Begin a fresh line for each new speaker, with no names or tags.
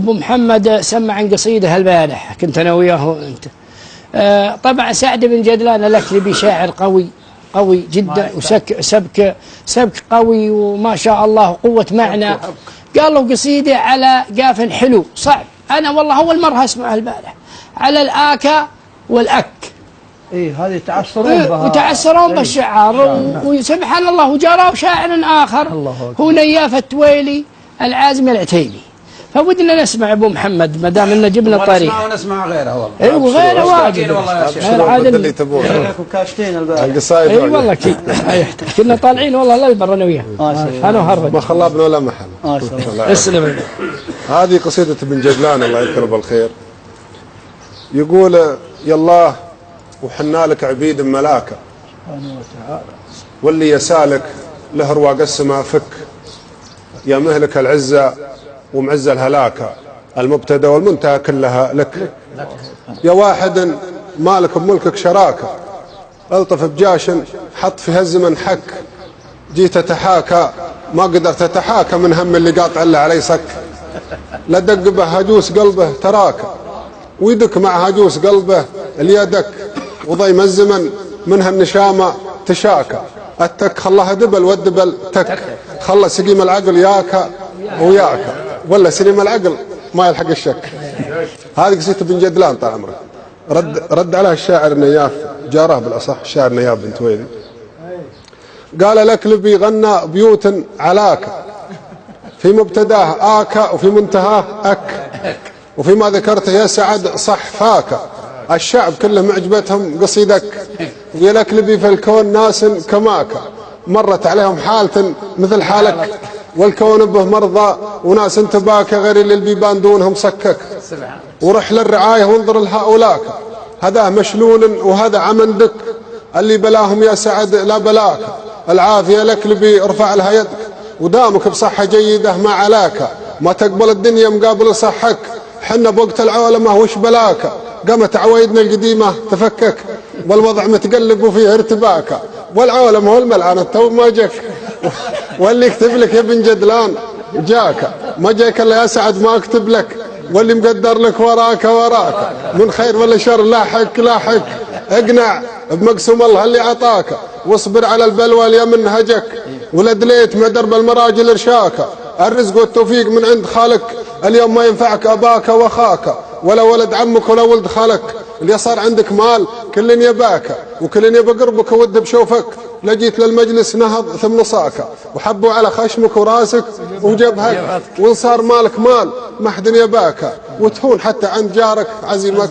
أبو محمد سمع عن قصيدة البارح، كنت أنا وياه وأنت. طبعا سعد بن جدلان الأكلبي شاعر قوي جدا، سبك قوي وما شاء الله قوة معنى. قال له قصيدة على قاف حلو صعب، أنا والله أول مرة أسمعها البارح، على الآكا والأك.
إيه هذه يتعثرون بها
وتعثرون بالشعار. وسبحان الله وجرى شاعر آخر هو نياف التويلي العازم العتيبي. فودنا نسمع ابو محمد ما دام ان جبنا طريق.
ونسمع غيره والله.
اي وغيره واجد.
هذا اللي تبونه.
كاشتين البارح.
القصايد.
اي والله كنا طالعين والله الله يبر انا وياه. انا وهرج.
ما خلابنا ولا محل.
ما شاء الله.
اسلم.
هذه قصيدة ابن جدلان الله يذكره بالخير. يقول يا الله وحنا لك عبيد ملاكه واللي يسالك له رواق السما فك، يا مهلك العزة ومعز الهلاكة، المبتدا والمنتهى كلها لك. يا واحد مالك بملكك شراكة، الطف بجاشن حط في هالزمن حك، جيت تتحاكى ما قدرت تتحاكى من هم اللي قاطع له علي صك. لا دق به هجوس قلبه تراكى، ويدك مع هجوس قلبه اليدك، وضيم الزمن منها النشامة تشاكى. التك خلاها دبل والدبل تك، خلى سقيم العقل ياكا وياكا، ولا سليم العقل ما يلحق الشك. هذه قصيدة ابن جدلان طال عمرك. رد عليها الشاعر نياف، جاره بالاصح الشاعر نياف بن تويلي، قال الأكلبي غنى بيوت علاكا، في مبتداه آكا وفي منتهاه أك، وفيما ذكرته يا سعد صح فاكا. الشعب كله معجبتهم قصيدك، ويا الأكلبي في الكون ناس كماكا، مرت عليهم حالة مثل حالك، والكون به مرضى وناس تباكى، غير اللي البيبان دونهم صكك. ورح للرعاية وانظر لهؤلاك، هذا مشلول وهذا عمندك، اللي بلاهم يا سعد لا بلاك. العافية الأكلبي ارفع لها يدك، ودامك بصحة جيدة ما علاك، ما تقبل الدنيا مقابل صحك، حنا بوقت العولمة وش بلاك. قامت عوايدنا القديمة تفكك، والوضع متقلب وفيه ارتباكه، والعولمة والملعنة تو ما جاك، واللي يكتب لك يا ابن جدلان جاك، ما جاك الا يا سعد ما اكتب لك، واللي مقدر لك وراك من خير ولا شر لاحق. اقنع بمقسوم الله اللي عطاك، واصبر على البلوى اللي منهجك، ولدليت مع درب المراجل ارشاك. الرزق والتوفيق من عند خالق، اليوم ما ينفعك اباك واخاك، ولا ولد عمك ولا ولد خالك. اللي صار عندك مال كل يباك، وكل يبى قربك ود بشوفك. لجيت للمجلس نهض ثم صاك، وحبوا على خشمك وراسك وجبهك، وان صار مالك مال ما حد يباك، وتهون حتى عند جارك عزيمك.